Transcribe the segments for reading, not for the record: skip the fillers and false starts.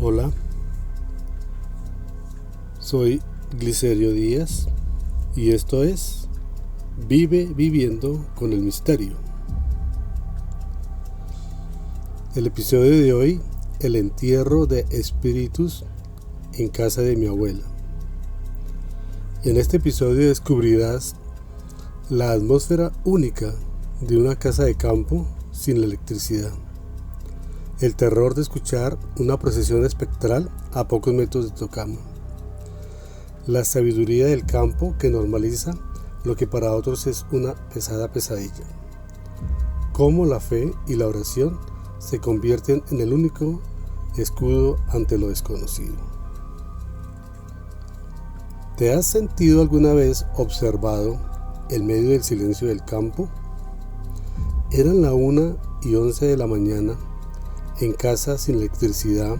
Hola, soy Glicerio Díaz y esto es Vive viviendo con el misterio. El episodio de hoy, el entierro de espíritus en casa de mi abuela. En este episodio descubrirás la atmósfera única de una casa de campo sin la electricidad. El terror de escuchar una procesión espectral a pocos metros de tu cama. La sabiduría del campo que normaliza lo que para otros es una pesada pesadilla. Cómo la fe y la oración se convierten en el único escudo ante lo desconocido. ¿Te has sentido alguna vez observado en medio del silencio del campo? Eran la 1:11 de la mañana, en casa sin electricidad,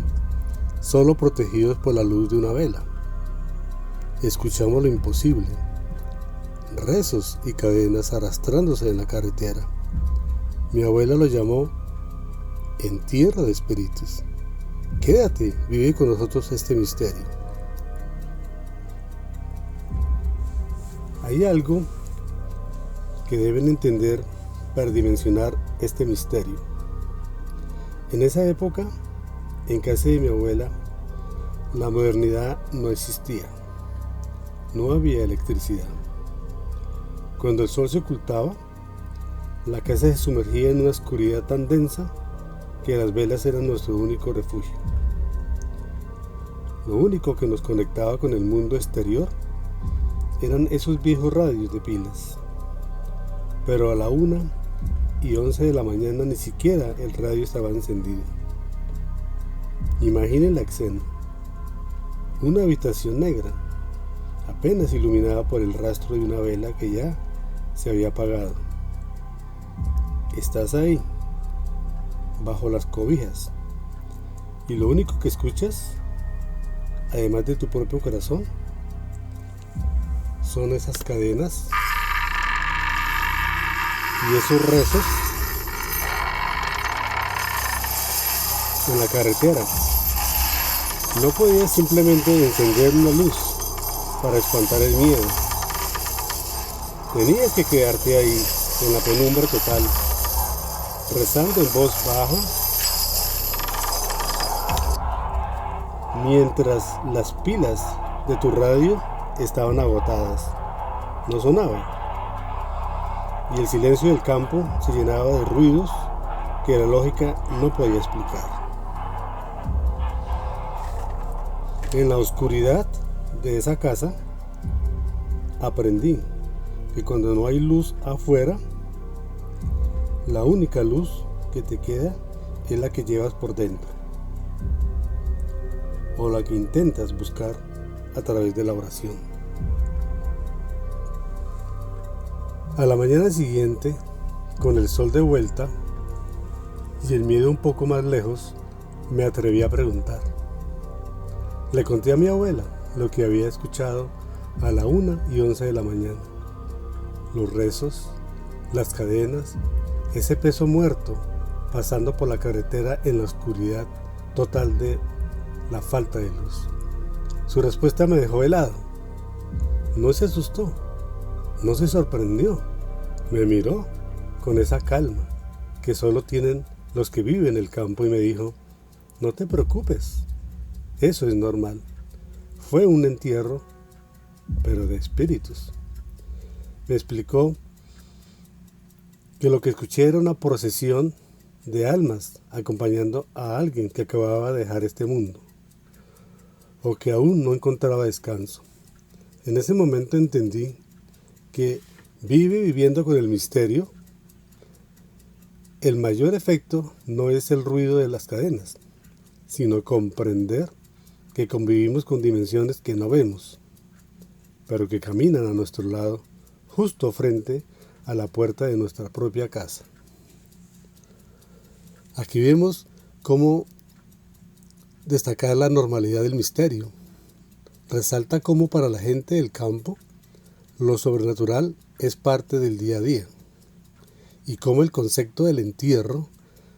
solo protegidos por la luz de una vela. Escuchamos lo imposible, rezos y cadenas arrastrándose en la carretera. Mi abuela lo llamó entierro de espíritus. Quédate, vive con nosotros este misterio. Hay algo que deben entender para dimensionar este misterio. En esa época, en casa de mi abuela, la modernidad no existía. No había electricidad. Cuando el sol se ocultaba, la casa se sumergía en una oscuridad tan densa que las velas eran nuestro único refugio. Lo único que nos conectaba con el mundo exterior eran esos viejos radios de pilas. Pero a la 1:11 de la mañana ni siquiera el radio estaba encendido. Imaginen la escena. Una habitación negra, apenas iluminada por el rastro de una vela que ya se había apagado. Estás ahí, bajo las cobijas, y lo único que escuchas, además de tu propio corazón, son esas cadenas y esos rezos en la carretera. No podías simplemente encender una luz para espantar el miedo. Tenías que quedarte ahí en la penumbra total, rezando en voz baja, mientras las pilas de tu radio estaban agotadas. No sonaba. Y el silencio del campo se llenaba de ruidos que la lógica no podía explicar. En la oscuridad de esa casa aprendí que cuando no hay luz afuera, la única luz que te queda es la que llevas por dentro, o la que intentas buscar a través de la oración. A la mañana siguiente, con el sol de vuelta y el miedo un poco más lejos, me atreví a preguntar. Le conté a mi abuela lo que había escuchado a la 1:11 de la mañana. Los rezos, las cadenas, ese peso muerto pasando por la carretera en la oscuridad total de la falta de luz. Su respuesta me dejó helado. No se asustó, no se sorprendió. Me miró con esa calma que solo tienen los que viven en el campo y me dijo: no te preocupes, eso es normal. Fue un entierro, pero de espíritus. Me explicó que lo que escuché era una procesión de almas acompañando a alguien que acababa de dejar este mundo, o que aún no encontraba descanso. En ese momento entendí que vive viviendo con el misterio. El mayor efecto no es el ruido de las cadenas, sino comprender que convivimos con dimensiones que no vemos, pero que caminan a nuestro lado, justo frente a la puerta de nuestra propia casa. Aquí vemos cómo destacar la normalidad del misterio. Resalta cómo para la gente del campo lo sobrenatural es parte del día a día, y cómo el concepto del entierro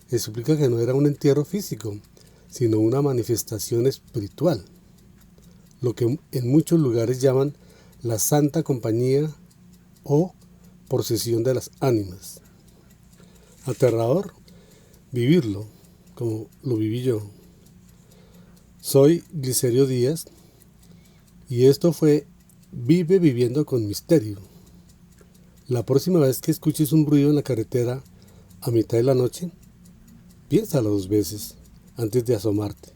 explica que no era un entierro físico, sino una manifestación espiritual, lo que en muchos lugares llaman la Santa Compañía o procesión de las ánimas. Aterrador vivirlo, como lo viví yo. Soy Glicerio Díaz y esto fue Vive Viviendo con Misterio. La próxima vez que escuches un ruido en la carretera a mitad de la noche, piénsalo 2 veces antes de asomarte.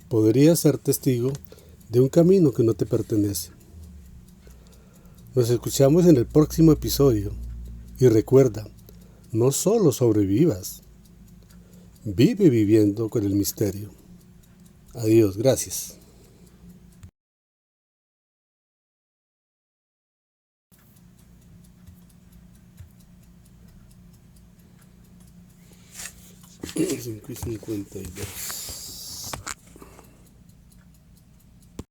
Podrías ser testigo de un camino que no te pertenece. Nos escuchamos en el próximo episodio y recuerda, no solo sobrevivas, vive viviendo con el misterio. Adiós, gracias. Cinco y 52.